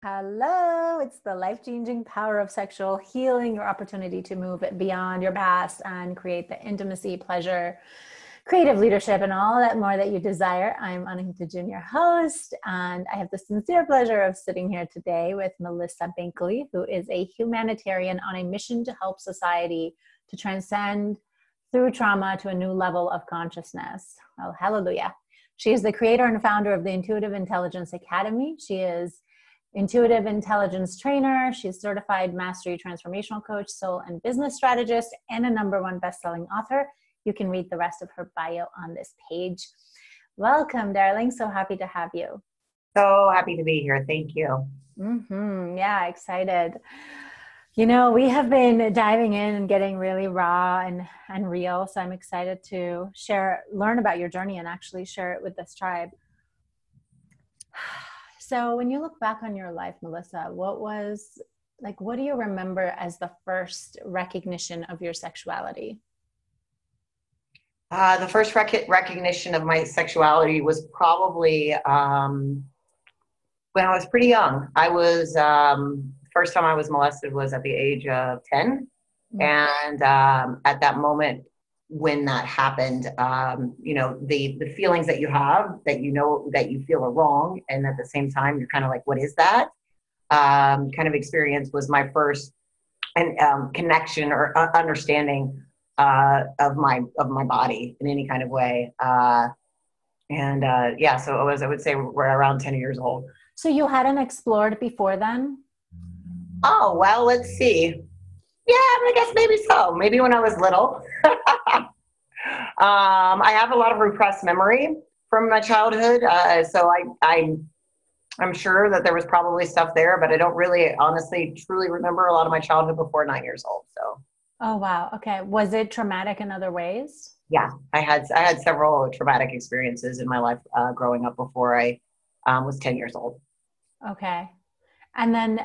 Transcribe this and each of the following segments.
Hello, it's the life-changing power of sexual healing, your opportunity to move beyond your past and create the intimacy, pleasure, creative leadership, and all that more that you desire. I'm Anahita Jun, your host, and I have the sincere pleasure of sitting here today with Melissa Binkley, who is a humanitarian on a mission to help society to transcend through trauma to a new level of consciousness. Oh, hallelujah. She is the creator and founder of the Intuitive Intelligence Academy. She is intuitive intelligence trainer. She's certified mastery transformational coach, soul and business strategist, and a #1 best-selling author. You can read the rest of her bio on this page. Welcome, darling. So happy to have you. So happy to be here. Learn you. Yeah, excited. You know, we have been diving in and getting really raw and real. So I'm excited to learn about your journey and actually share it with this tribe. So when you look back on your life, Melissa, what do you remember as the first recognition of your sexuality? The first recognition of my sexuality was probably when I was pretty young. First time I was molested was at the age of 10. Mm-hmm. And at that moment, when that happened, the feelings that you have, that you feel are wrong, and at the same time you're kind of like, what is that kind of experience was my first connection or understanding of my body in any kind of way. So I would say we're around 10 years old. So you hadn't explored before then? Oh, well, let's see. Yeah, I guess maybe so. Maybe when I was little. I have a lot of repressed memory from my childhood. So I'm sure that there was probably stuff there, but I don't really, honestly, truly remember a lot of my childhood before 9 years old. So. Oh, wow. Okay. Was it traumatic in other ways? Yeah, I had several traumatic experiences in my life growing up before I was 10 years old. Okay. And then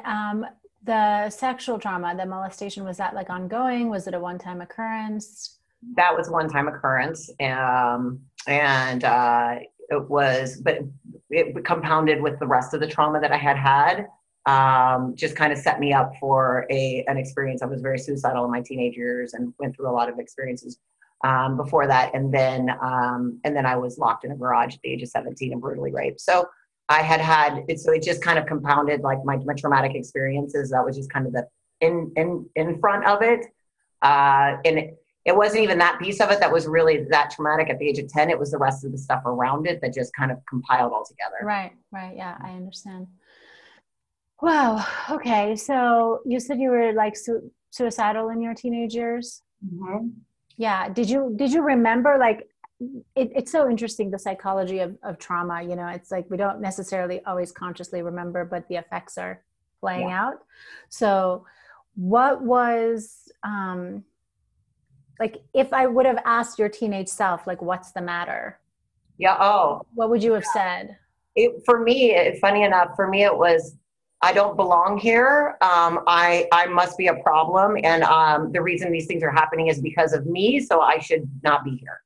the sexual trauma, the molestation, was that like ongoing? Was it a one-time occurrence? That was a one-time occurrence. But it compounded with the rest of the trauma that I had. Just kind of set me up for an experience. I was very suicidal in my teenage years and went through a lot of experiences before that. And then I was locked in a garage at the age of 17 and brutally raped. So I had it. So it just kind of compounded like my traumatic experiences. That was just kind of the in front of it. And it wasn't even that piece of it that was really that traumatic at the age of 10. It was the rest of the stuff around it that just kind of compiled all together. Right. Yeah, I understand. Wow. Okay. So you said you were like suicidal in your teenage years? Mm-hmm. Yeah. Did you remember, like, it's so interesting, the psychology of trauma, you know, it's like we don't necessarily always consciously remember, but the effects are playing out. So what was, like, if I would have asked your teenage self, like, what's the matter? Yeah. Oh, what would you have said? Funny enough, for me, it was, I don't belong here. I must be a problem. And the reason these things are happening is because of me. So I should not be here.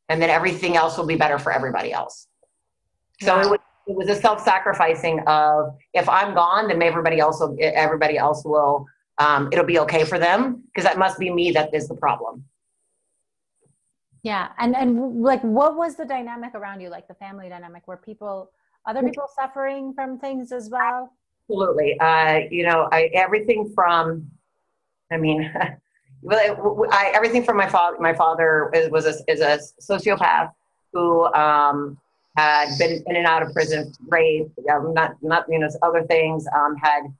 And then everything else will be better for everybody else. So it was a self-sacrificing of, if I'm gone, then everybody else will, it'll be okay for them, because that must be me that is the problem. Yeah. And like, what was the dynamic around you? Like the family dynamic, were other people suffering from things as well? Absolutely. Everything from, everything from my father. My father is a sociopath who had been in and out of prison, raped, other things. Had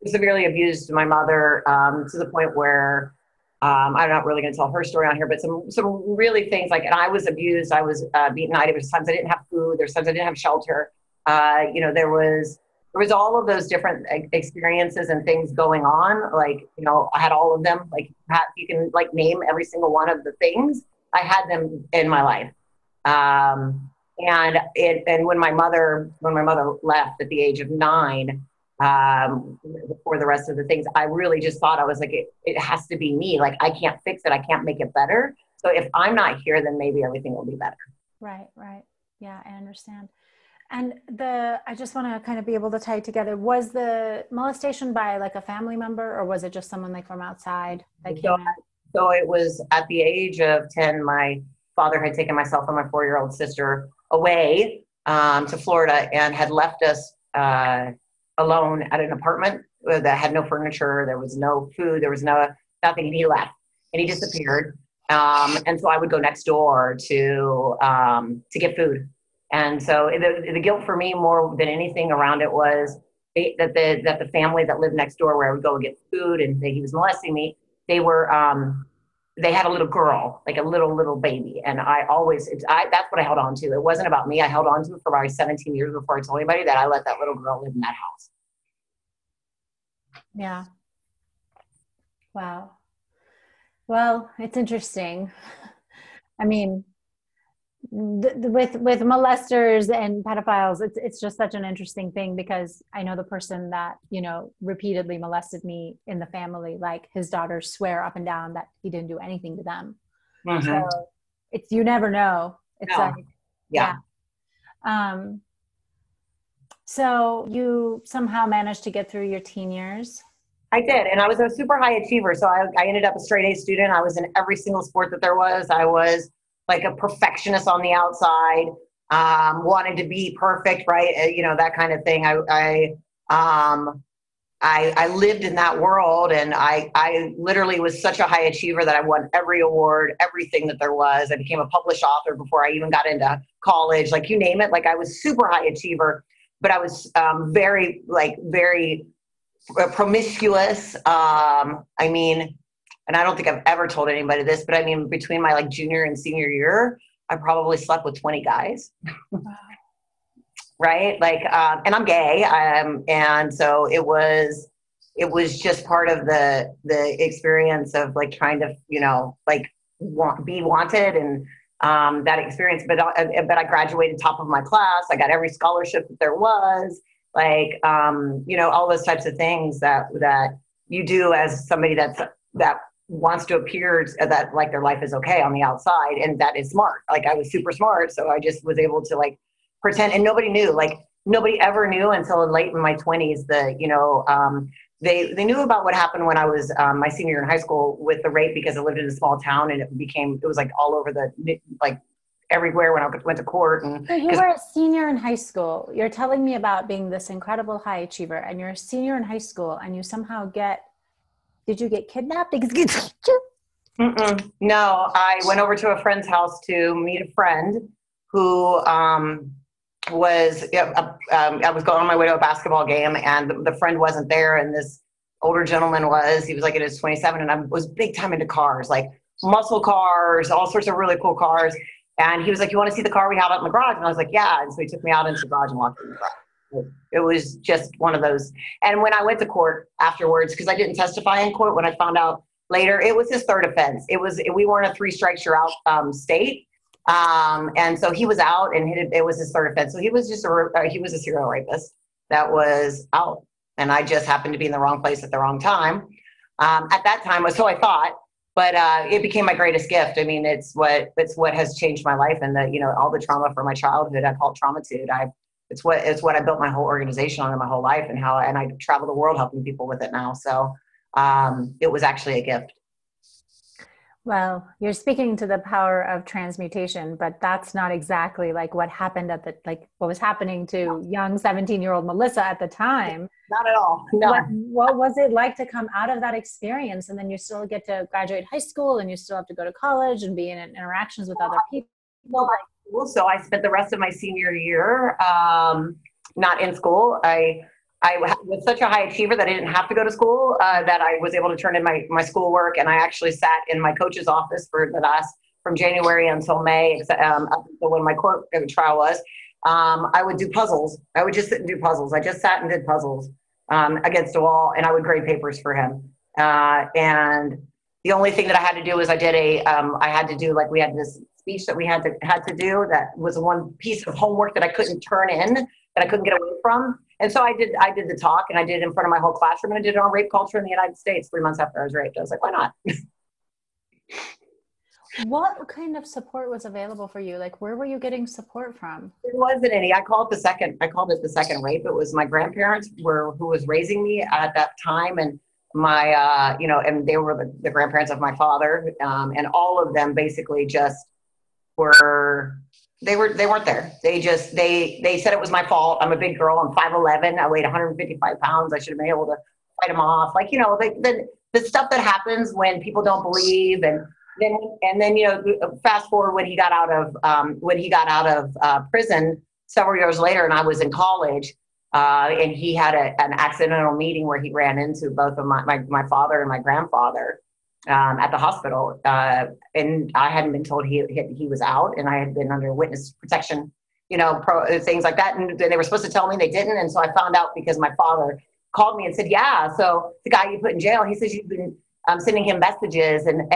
severely abused my mother to the point where I'm not really going to tell her story on here, but some really things like, and I was abused. I was beaten. There was times I didn't have food. There's times I didn't have shelter. There was all of those different experiences and things going on. Like, I had all of them. Like, you can like name every single one of the things. I had them in my life. And when my mother left at the age of 9, before the rest of the things, I really just thought, I was like, it has to be me. Like, I can't fix it. I can't make it better. So if I'm not here, then maybe everything will be better. Right. Yeah, I understand. And I just want to kind of be able to tie it together. Was the molestation by like a family member, or was it just someone like from outside that So, came in? so it was at the age of 10, my father had taken myself and my 4-year-old sister away to Florida and had left us alone at an apartment that had no furniture. There was no food. There was nothing. And he left and he disappeared. And so I would go next door to get food. And so the guilt for me more than anything around it was that the family that lived next door where I would go and get food and he was molesting me, they were they had a little girl, like a little baby, and that's what I held on to. It wasn't about me. I held on to it for about 17 years before I told anybody that I let that little girl live in that house. Yeah. Wow. Well, it's interesting. I mean, with molesters and pedophiles, it's just such an interesting thing because I know the person that, you know, repeatedly molested me in the family, like his daughters swear up and down that he didn't do anything to them. Mm-hmm. So it's, you never know. It's No. like, Yeah. Um, so you somehow managed to get through your teen years. I did. And I was a super high achiever. So I ended up a straight A student. I was in every single sport that there was. I was like a perfectionist on the outside, wanted to be perfect, right? You know, that kind of thing. I lived in that world, and I literally was such a high achiever that I won every award, everything that there was. I became a published author before I even got into college, like you name it. Like I was super high achiever, but I was very promiscuous. I mean, and I don't think I've ever told anybody this, but I mean, between my like junior and senior year, I probably slept with 20 guys. Right? Like, and I'm gay. And so it was just part of the experience of like trying to, you know, like be wanted and that experience. But I graduated top of my class. I got every scholarship that there was. Like, you know, all those types of things that you do as somebody that wants to appear that like their life is okay on the outside, and that is smart. Like I was super smart, so I just was able to like pretend, and nobody knew. Like nobody ever knew until late in my 20s. They knew about what happened when I was my senior year in high school with the rape, because I lived in a small town, and it was like all over the like everywhere when I went to court. And so you were a senior in high school. You're telling me about being this incredible high achiever, and you're a senior in high school, and you somehow did you get kidnapped? No, I went over to a friend's house to meet a friend who I was going on my way to a basketball game, and the friend wasn't there, and this older gentleman was. He was like in his 27, and I was big time into cars, like muscle cars, all sorts of really cool cars. And he was like, "You want to see the car we have out in the garage?" And I was like, "Yeah." And so he took me out into the garage and walked in the garage. It was just one of those. And when I went to court afterwards, because I didn't testify in court, when I found out later, it was his third offense. We weren't a 3 strikes you're out state. And so he was out, and it was his third offense. So he was he was a serial rapist that was out. And I just happened to be in the wrong place at the wrong time. At that time, so I thought, but it became my greatest gift. I mean, it's what has changed my life, and all the trauma from my childhood, I call it Traumatude. It's what I built my whole organization on in my whole life, and I travel the world helping people with it now. So it was actually a gift. Well, you're speaking to the power of transmutation, but that's not exactly like what happened what was happening to young 17-year-old Melissa at the time. Not at all. No. What was it like to come out of that experience, and then you still get to graduate high school, and you still have to go to college and be in interactions with other people? So I spent the rest of my senior year not in school. I was such a high achiever that I didn't have to go to school, that I was able to turn in my schoolwork. And I actually sat in my coach's office from January until May, up until when my court trial was. I would do puzzles. I would just sit and do puzzles. I just sat and did puzzles against a wall, and I would grade papers for him. And the only thing that I had to do was we had this speech that we had to do that was one piece of homework that I couldn't turn in, that I couldn't get away from. And so I did the talk, and I did it in front of my whole classroom, and I did it on rape culture in the United States 3 months after I was raped. I was like, why not? What kind of support was available for you? Like, where were you getting support from? There wasn't any. I called it the second rape. It was my grandparents who was raising me at that time. And my, and they were the grandparents of my father. And all of them basically just were, they weren't there. They said it was my fault. I'm a big girl. I'm 5'11". I weighed 155 pounds. I should have been able to fight them off. Like, the stuff that happens when people don't believe. And then fast forward when he got out of prison several years later, and I was in college, and he had an accidental meeting where he ran into both of my father and my grandfather at the hospital, and I hadn't been told he was out, and I had been under witness protection, things like that, and they were supposed to tell me, they didn't, and so I found out because my father called me and said, "Yeah, so the guy you put in jail, he says you've been." Sending him messages and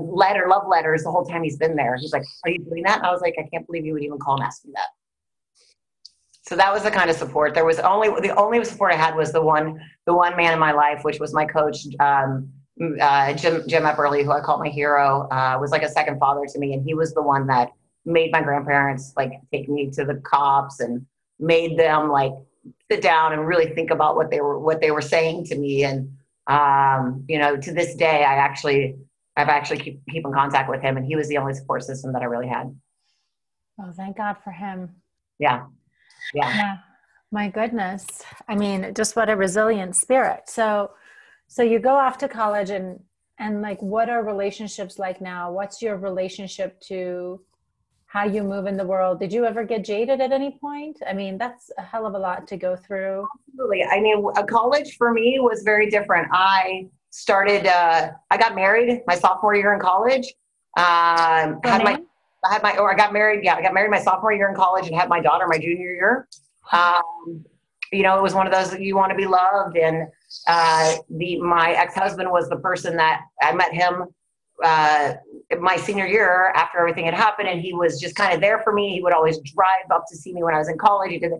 love letters the whole time he's been there. He's like, "Are you doing that?" And I was like, "I can't believe you would even call and ask me that." So that was the kind of support. The only support I had was the one man in my life, which was my coach, Jim Epperly, who I call my hero, was like a second father to me. And he was the one that made my grandparents like take me to the cops and made them like sit down and really think about what they were saying to me. And to this day, I've actually keep in contact with him, and he was the only support system that I really had. Oh, thank God for him. Yeah. Yeah. My goodness. I mean, just what a resilient spirit. So you go off to college and like, what are relationships like now? What's your relationship to how you move in the world? Did you ever get jaded at any point? I mean, that's a hell of a lot to go through. Absolutely. I mean, college for me was very different. I got married my sophomore year in college. I got married my sophomore year in college and had my daughter my junior year. It was one of those that you want to be loved. And my ex-husband was the person that I met him my senior year after everything had happened, and he was just kind of there for me. He would always drive up to see me when I was in college. He did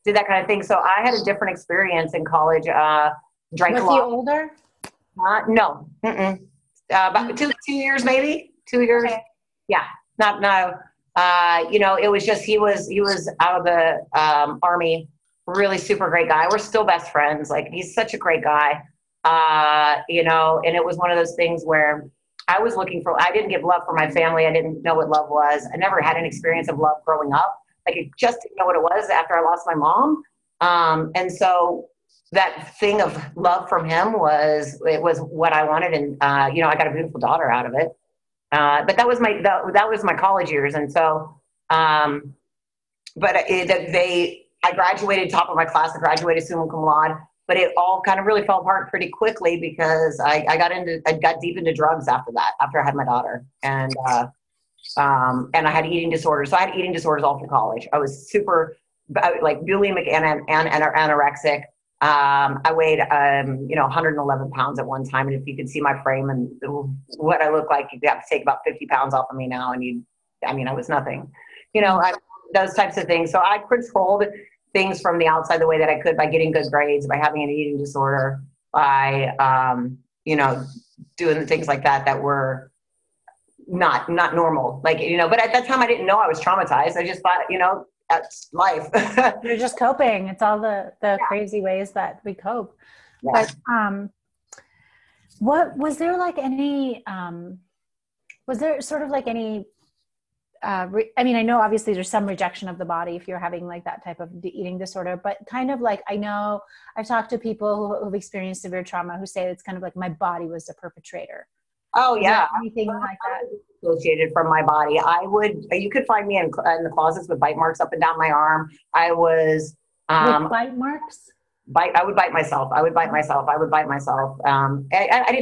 that kind of thing. So I had a different experience in college. Drank a lot. Was he older? No. About 2 years, maybe 2 years. Okay. Yeah. No. It was just, he was out of the Army, really super great guy. We're still best friends. Like, he's such a great guy. And it was one of those things where I didn't give love for my family. I didn't know what love was. I never had an experience of love growing up. Like, I just didn't know what it was after I lost my mom. And so that thing of love from him was what I wanted. And, I got a beautiful daughter out of it. But that was my college years. And so, I graduated top of my class. I graduated summa cum laude, but it all kind of really fell apart pretty quickly because I got deep into drugs after I had my daughter, and I had eating disorders. So I had eating disorders all through college. I was super like bulimic and anorexic. I weighed, 111 pounds at one time. And if you could see my frame and what I look like, you'd have to take about 50 pounds off of me now. And I was nothing, those types of things. So I controlled things from the outside the way that I could by getting good grades, by having an eating disorder, by, doing things like that were not normal. Like, but at that time I didn't know I was traumatized. I just thought, that's life. You're just coping. It's all the crazy ways that we cope. Yeah. But what was there like any was there sort of like any I know obviously there's some rejection of the body if you're having like that type of eating disorder, but kind of like, I know I've talked to people who've experienced severe trauma who say it's kind of like my body was the perpetrator. Oh yeah. Anything like that? Associated from my body. You could find me in the closets with bite marks up and down my arm. I was, with bite marks? I would bite myself. I didn't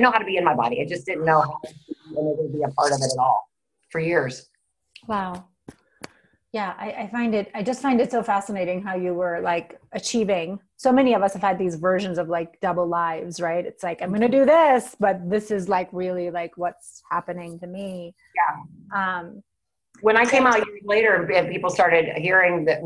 know how to be in my body. I just didn't know how to be a part of it at all for years. Wow. Yeah. I just find it so fascinating how you were like achieving. So many of us have had these versions of like double lives, right? It's like, I'm going to do this, but this is like really like what's happening to me. Yeah. When I came out years later and people started hearing that,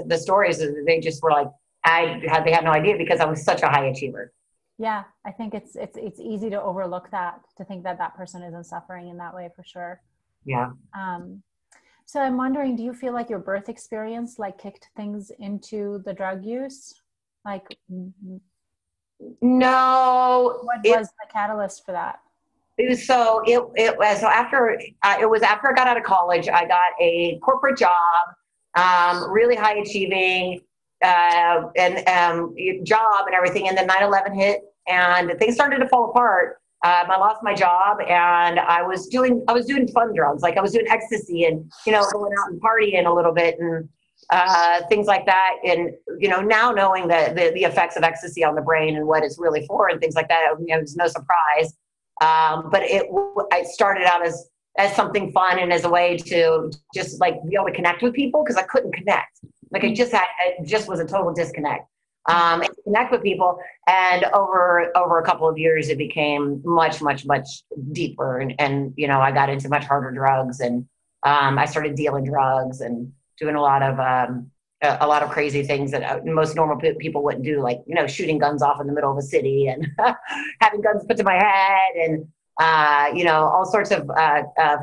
the stories, they just were like, they had no idea because I was such a high achiever. Yeah. I think it's easy to overlook that, to think that person isn't suffering in that way for sure. Yeah. Um, so I'm wondering, do you feel like your birth experience like kicked things into the drug use? Like, No, what was the catalyst for that? it was after it was after I got out of college. I got a corporate job, really high achieving, and job and everything. And then 9/11 hit, and things started to fall apart. I lost my job, and I was doing fun drugs, like I was doing ecstasy, and going out and partying a little bit, and things like that. And now knowing the effects of ecstasy on the brain and what it's really for, and things like that, it was no surprise. But I started out as something fun and as a way to just like be able to connect with people, because I couldn't connect. Like it just was a total disconnect. And connect with people, and over a couple of years, it became much, much, much deeper, and I got into much harder drugs, and I started dealing drugs and doing a lot of crazy things that most normal people wouldn't do, like shooting guns off in the middle of a city, and having guns put to my head, and all sorts of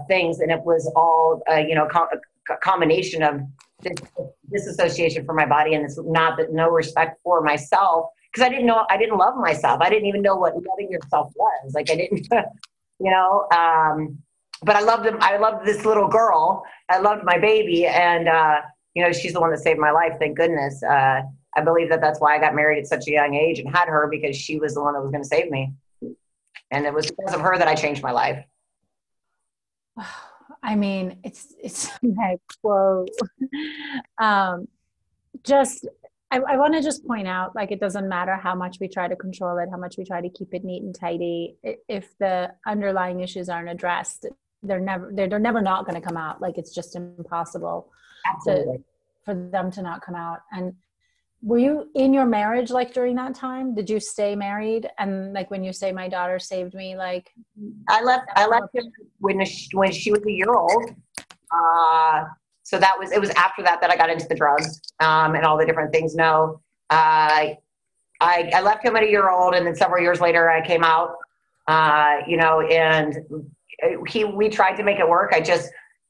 things. And it was all a combination of this disassociation from my body, and it's no respect for myself, because I didn't love myself. I didn't even know what loving yourself was. Like I didn't, you know. But I loved him. I loved this little girl. I loved my baby, and she's the one that saved my life. Thank goodness. I believe that's why I got married at such a young age and had her, because she was the one that was going to save me, and it was because of her that I changed my life. I mean, it's like, whoa. Just, I want to just point out, like, it doesn't matter how much we try to control it, how much we try to keep it neat and tidy. If the underlying issues aren't addressed, they're never not going to come out. Like, it's just impossible for them to not come out. And were you in your marriage, like, during that time? Did you stay married? And like, when you say my daughter saved me, like, I left him when she was a year old. So it was after that I got into the drugs, and all the different things. No, I left him at a year old, and then several years later I came out, and we tried to make it work. I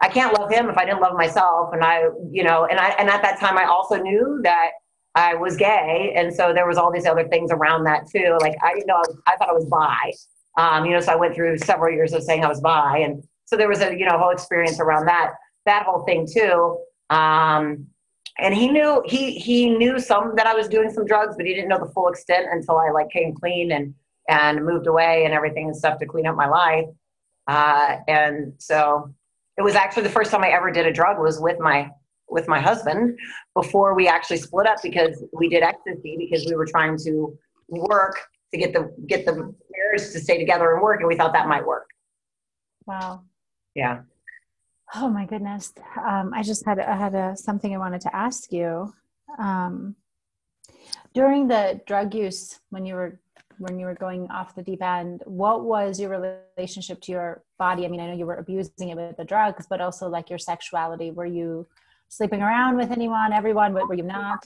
can't love him if I didn't love myself. And and at that time I also knew that I was gay. And so there was all these other things around that too. Like, I didn't know, I thought I was bi, so I went through several years of saying I was bi. And so there was a, whole experience around that whole thing too. And he knew some that I was doing some drugs, but he didn't know the full extent until I like came clean and moved away and everything and stuff to clean up my life. And so it was actually the first time I ever did a drug was with my husband, before we actually split up, because we did ecstasy, because we were trying to work to get the marriage to stay together and work. And we thought that might work. wow. Yeah. Oh my goodness. I had something I wanted to ask you. During the drug use, when you were going off the deep end, what was your relationship to your body? I mean, I know you were abusing it with the drugs, but also like your sexuality. Were you sleeping around with everyone? Were you not?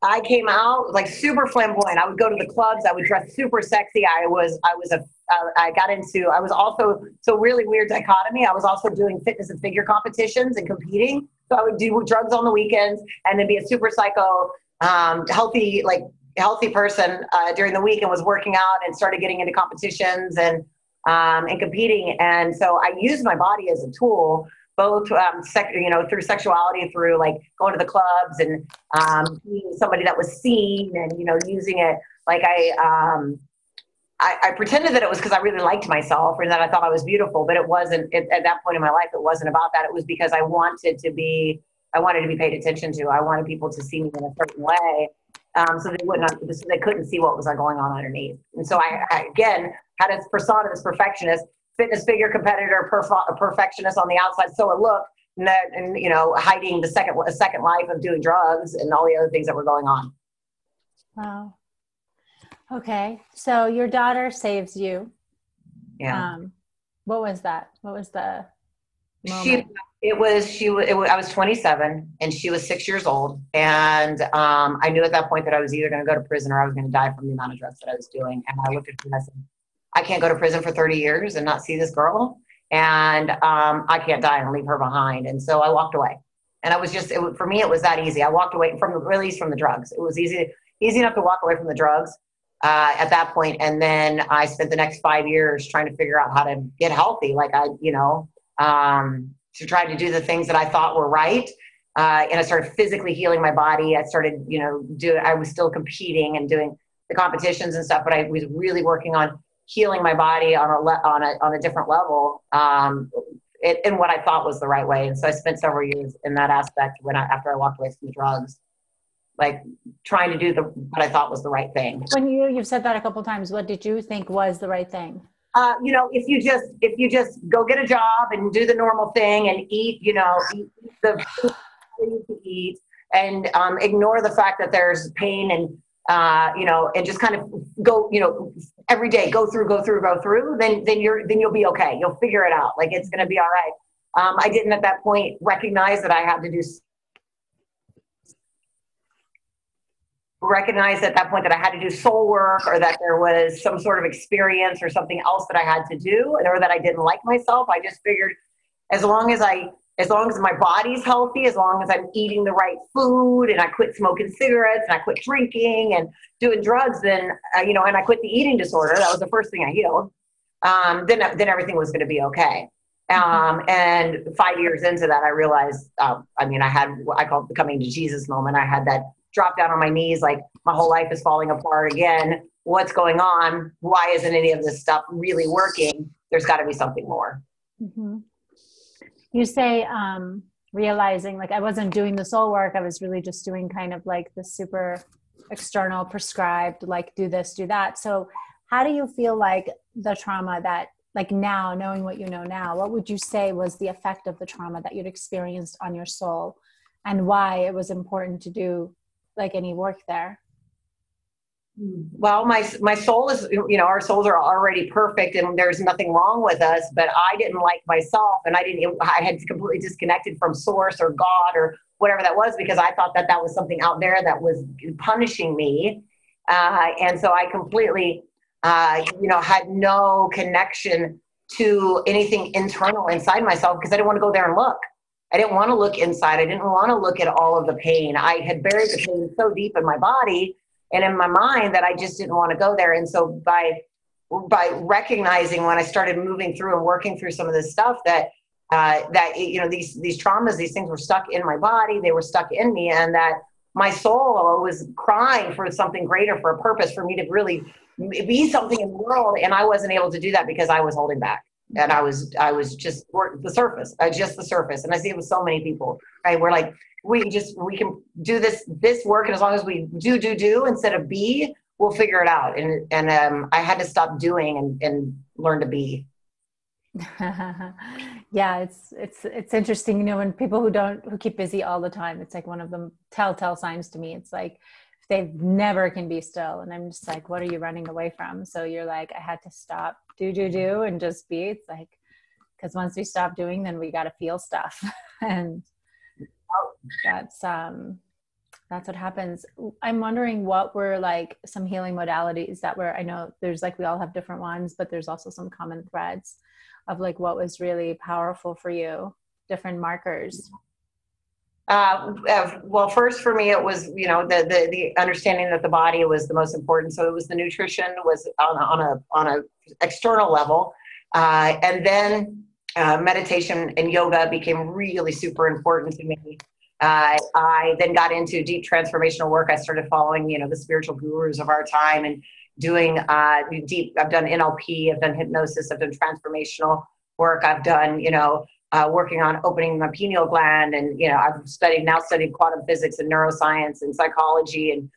I came out like super flamboyant. I would go to the clubs. I would dress super sexy. I was also, so really weird dichotomy. I was also doing fitness and figure competitions and competing. So I would do drugs on the weekends and then be a super psycho, healthy person during the week, and was working out and started getting into competitions and competing. And so I used my body as a tool, both through sexuality, through like going to the clubs and being somebody that was seen, and using it like I pretended that it was because I really liked myself and that I thought I was beautiful, but it wasn't. At that point in my life, it wasn't about that. It was because I wanted to be paid attention to. I wanted people to see me in a certain way, so they couldn't see what was going on underneath. And so I again had this persona, this perfectionist, fitness figure competitor, perfectionist on the outside, so it looked, and hiding the second life of doing drugs and all the other things that were going on. Wow. Okay. So your daughter saves you. Yeah. What was that? What was the moment? I was 27 and she was 6 years old. And I knew at that point that I was either going to go to prison or I was going to die from the amount of drugs that I was doing. And I looked at her and I said, I can't go to prison for 30 years and not see this girl. and I can't die and leave her behind. And so I walked away. And I was just, for me, it was that easy. I walked away from the release from the drugs. It was easy enough to walk away from the drugs at that point. And then I spent the next 5 years trying to figure out how to get healthy. Like to try to do the things that I thought were right. And I started physically healing my body. I started, I was still competing and doing the competitions and stuff, but I was really working on healing my body on a different level. In what I thought was the right way. And so I spent several years in that aspect after I walked away from the drugs, like trying to do what I thought was the right thing. When you've said that a couple of times, what did you think was the right thing? If you just go get a job and do the normal thing and eat the food you need to eat and ignore the fact that there's pain and just kind of go, every day, go through, then you'll be okay. You'll figure it out. Like, it's going to be all right. I didn't at that point recognize that I had to do soul work, or that there was some sort of experience or something else that I had to do, or that I didn't like myself. I just figured as long as my body's healthy, as long as I'm eating the right food and I quit smoking cigarettes and I quit drinking and doing drugs, then, and I quit the eating disorder, that was the first thing I healed, then everything was going to be okay. And 5 years into that, I realized, I had what I call the coming to Jesus moment. I had that drop down on my knees, like my whole life is falling apart again. What's going on? Why isn't any of this stuff really working? There's got to be something more. Mm-hmm. You say realizing, like, I wasn't doing the soul work. I was really just doing kind of like the super external prescribed, like, do this, do that. So how do you feel like the trauma that, like, now, knowing what you know now, what would you say was the effect of the trauma that you'd experienced on your soul, and why it was important to do like any work there? Well, my soul is, our souls are already perfect and there's nothing wrong with us, but I didn't like myself, and I had completely disconnected from source or God or whatever that was, because I thought that was something out there that was punishing me. And so I completely, had no connection to anything internal inside myself, because I didn't want to go there and look. I didn't want to look inside. I didn't want to look at all of the pain. I had buried the pain so deep in my body and in my mind that I just didn't want to go there. And so by recognizing, when I started moving through and working through some of this stuff, that these traumas, these things were stuck in my body, they were stuck in me, and that my soul was crying for something greater, for a purpose, for me to really be something in the world. And I wasn't able to do that because I was holding back. And I was just the surface, just the surface. And I see it with so many people, right? We're like, we can do this work, and as long as we do instead of be, we'll figure it out. And I had to stop doing and learn to be. Yeah, it's interesting. When people who keep busy all the time, it's like one of the telltale signs to me. It's like they never can be still, and I'm just like, what are you running away from? So you're like, I had to stop, do and just be. It's like, because once we stop doing, then we got to feel stuff. And that's what happens. I'm wondering what were like some healing modalities that were, I know there's like, we all have different ones, but there's also some common threads of like what was really powerful for you, different markers. Well, first for me, it was, the understanding that the body was the most important. So it was the nutrition was on a external level. And then meditation and yoga became really super important to me. I then got into deep transformational work. I started following, the spiritual gurus of our time and doing I've done NLP, I've done hypnosis, I've done transformational work. I've done, working on opening my pineal gland. And, I've studied quantum physics and neuroscience and psychology and,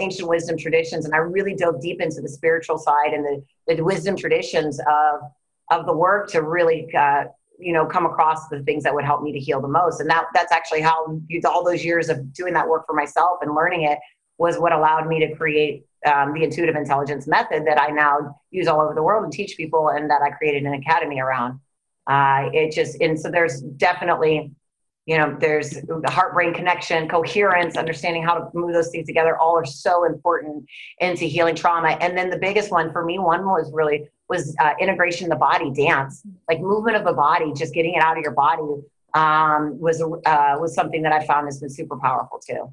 ancient wisdom traditions. And I really dove deep into the spiritual side and the wisdom traditions of the work to really, come across the things that would help me to heal the most. And that's actually how all those years of doing that work for myself and learning it was what allowed me to create the intuitive intelligence method that I now use all over the world and teach people, and that I created an academy around. So there's definitely, there's the heart-brain connection, coherence, understanding how to move those things together, all are so important into healing trauma. And then the biggest one for me, one was integration of the body, dance, like movement of the body, just getting it out of your body was something that I found has been super powerful too.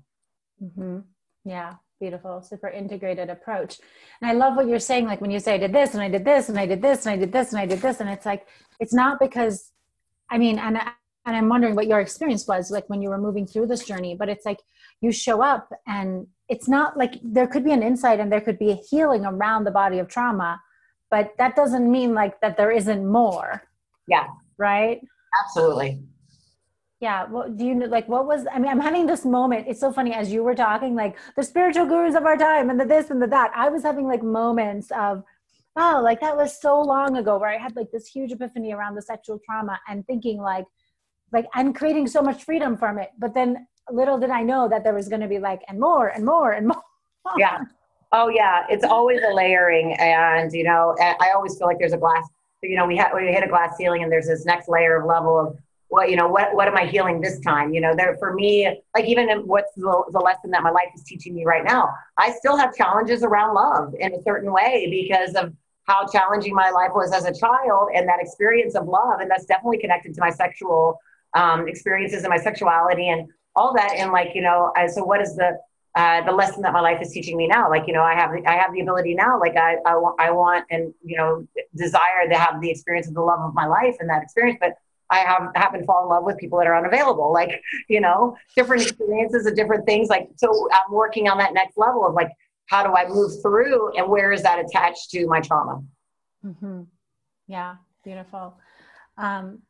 Mm-hmm. Yeah. Beautiful, super integrated approach. And I love what you're saying, like when you say I did this and I did this and I did this and I did this and I did this. And it's like, it's not because, and I'm wondering what your experience was like when you were moving through this journey, but it's like you show up and it's not like there could be an insight and there could be a healing around the body of trauma, but that doesn't mean like that there isn't more. Yeah. Right? Absolutely. Yeah. Well, do you know, like, I'm having this moment. It's so funny as you were talking, like the spiritual gurus of our time and the this and the that. I was having like moments of, oh, like that was so long ago where I had like this huge epiphany around the sexual trauma and thinking like I'm creating so much freedom from it. But then little did I know that there was going to be like, and more and more and more. Yeah. Oh yeah. It's always a layering. And, I always feel like there's a glass, we hit a glass ceiling and there's this next layer of level of, what am I healing this time? There for me, like even in what's the lesson that my life is teaching me right now, I still have challenges around love in a certain way because of how challenging my life was as a child and that experience of love. And that's definitely connected to my sexual experiences and my sexuality and all that. And so what is the lesson that my life is teaching me now? Like, I have the ability now, like I want and, desire to have the experience of the love of my life and that experience, but I happen to fall in love with people that are unavailable, like, different experiences of different things. Like, so I'm working on that next level of like, how do I move through and where is that attached to my trauma? Mm-hmm. Yeah. Beautiful.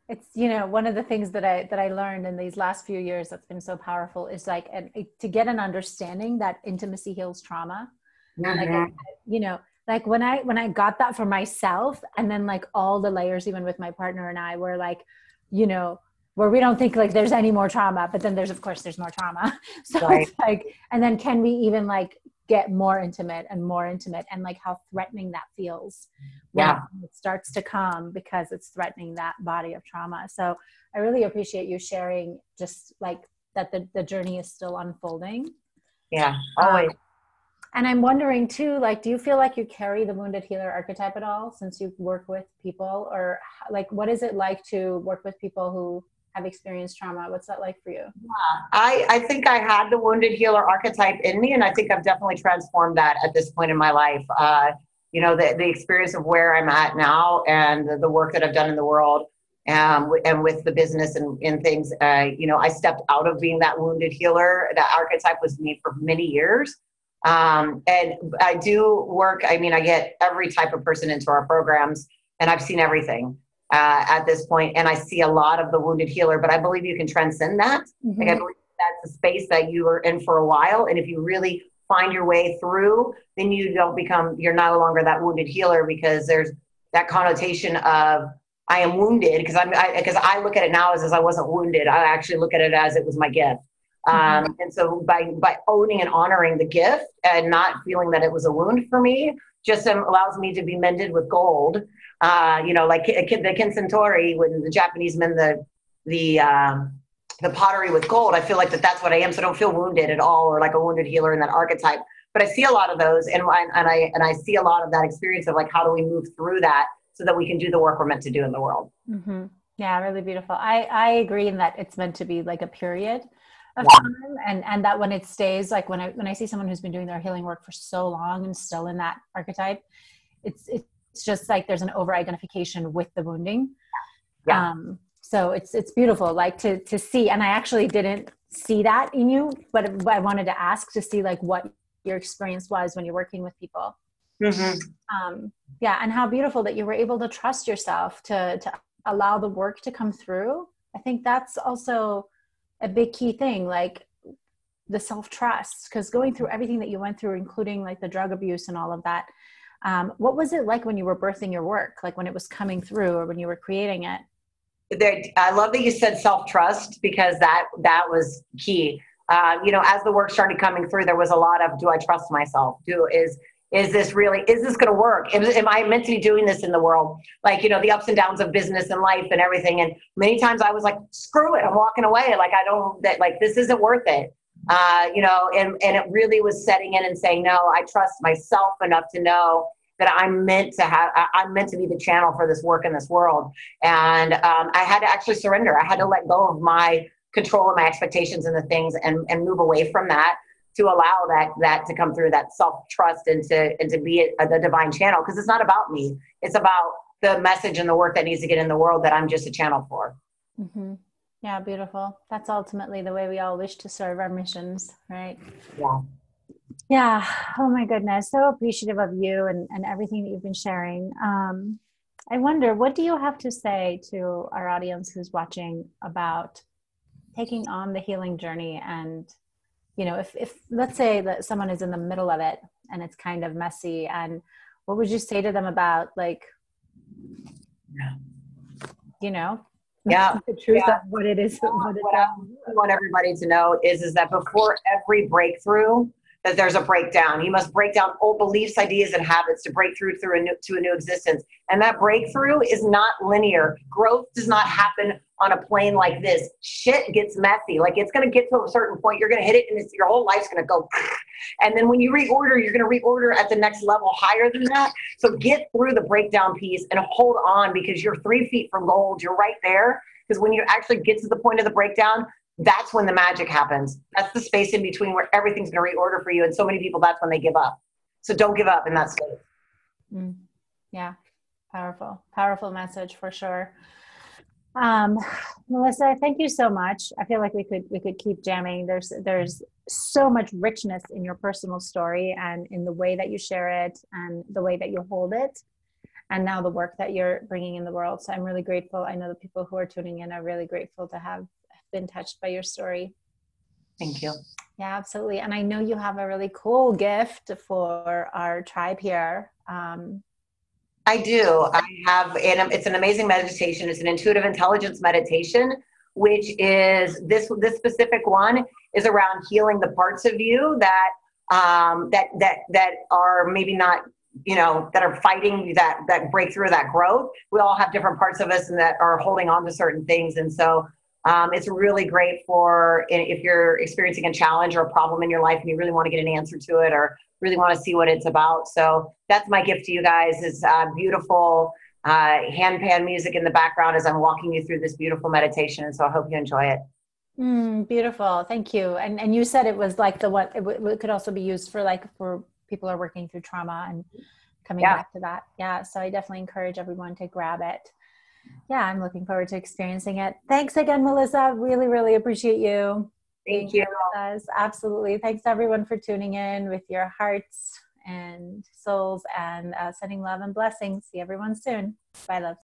It's, one of the things that I learned in these last few years that's been so powerful is like, to get an understanding that intimacy heals trauma. Mm-hmm. Like when I got that for myself and then like all the layers, even with my partner and I were like, where we don't think like there's any more trauma, but then of course there's more trauma. So right. It's like, and then can we even like get more intimate and like how threatening that feels when it starts to come because it's threatening that body of trauma. So I really appreciate you sharing just like that the journey is still unfolding. Yeah, always. And I'm wondering too, like, do you feel like you carry the wounded healer archetype at all since you work with people, or like, what is it like to work with people who have experienced trauma? What's that like for you? Yeah, I think I had the wounded healer archetype in me, and I think I've definitely transformed that at this point in my life. The experience of where I'm at now and the work that I've done in the world and with the business and things, I stepped out of being that wounded healer. That archetype was me for many years. And I do work, I get every type of person into our programs, and I've seen everything at this point, and I see a lot of the wounded healer, but I believe you can transcend that. Mm-hmm. Like I believe that's a space that you were in for a while, and if you really find your way through, then you're no longer that wounded healer, because there's that connotation of I am wounded, because I look at it now as I wasn't wounded. I actually look at it as it was my gift. And so by owning and honoring the gift and not feeling that it was a wound for me, just allows me to be mended with gold. Like the Kinsentori, when the Japanese mend the pottery with gold, I feel like that's what I am. So I don't feel wounded at all, or like a wounded healer in that archetype. But I see a lot of those, and I see a lot of that experience of like, how do we move through that so that we can do the work we're meant to do in the world? Mm-hmm. Yeah, really beautiful. I agree in that it's meant to be like a period of time, and that when it stays, like when I see someone who's been doing their healing work for so long and still in that archetype, it's just like there's an over identification with the wounding. Yeah. So it's beautiful, like to see, and I actually didn't see that in you, but I wanted to ask to see like what your experience was when you're working with people. Mm-hmm. And how beautiful that you were able to trust yourself to allow the work to come through. I think that's also a big key thing, like the self-trust, because going through everything that you went through, including like the drug abuse and all of that, what was it like when you were birthing your work, like when it was coming through or when you were creating it? I love that you said self-trust, because that was key. As the work started coming through, there was a lot of, do I trust myself? is this going to work? Am I meant to be doing this in the world? Like, the ups and downs of business and life and everything. And many times I was like, screw it, I'm walking away. Like, this isn't worth it. And it really was setting in and saying, no, I trust myself enough to know that I'm meant to be the channel for this work in this world. And I had to actually surrender. I had to let go of my control and my expectations and the things and move away from that to allow that to come through, that self-trust and to be the divine channel. Because it's not about me. It's about the message and the work that needs to get in the world that I'm just a channel for. Mm-hmm. Yeah, beautiful. That's ultimately the way we all wish to serve our missions, right? Yeah. Yeah. Oh my goodness. So appreciative of you and everything that you've been sharing. I wonder, what do you have to say to our audience who's watching about taking on the healing journey? And, if let's say that someone is in the middle of it and it's kind of messy, and what would you say to them about Yeah. the truth of what it is? What I want everybody to know is that before every breakthrough, that there's a breakdown. You must break down old beliefs, ideas, and habits to break through to a new existence. And that breakthrough is not linear. Growth does not happen on a plane like this. Shit gets messy. Like, it's going to get to a certain point. You're going to hit it, and your whole life's going to go. And then when you reorder, you're going to reorder at the next level higher than that. So get through the breakdown piece and hold on, because you're 3 feet from gold. You're right there. Because when you actually get to the point of the breakdown, that's when the magic happens. That's the space in between where everything's going to reorder for you. And so many people, that's when they give up. So don't give up in that space. Yeah. Powerful message for sure. Melissa, thank you so much. I feel like we could keep jamming. There's so much richness in your personal story and in the way that you share it and the way that you hold it, and now the work that you're bringing in the world. So I'm really grateful. I know the people who are tuning in are really grateful to have been touched by your story. Thank you. Yeah, absolutely. And I know you have a really cool gift for our tribe here. I do. I have, and it's an amazing meditation. It's an intuitive intelligence meditation, which is this specific one is around healing the parts of you that are maybe not, that are fighting that breakthrough, that growth. We all have different parts of us and that are holding on to certain things. And so it's really great for if you're experiencing a challenge or a problem in your life and you really want to get an answer to it or really want to see what it's about. So that's my gift to you guys, is beautiful hand pan music in the background as I'm walking you through this beautiful meditation. And so I hope you enjoy it. Beautiful. Thank you. And you said it was like it could also be used for people who are working through trauma and coming back to that. Yeah. So I definitely encourage everyone to grab it. Yeah, I'm looking forward to experiencing it. Thanks again, Melissa. Really, really appreciate you. Thank you. Absolutely. Thanks everyone for tuning in with your hearts and souls, and sending love and blessings. See everyone soon. Bye, love.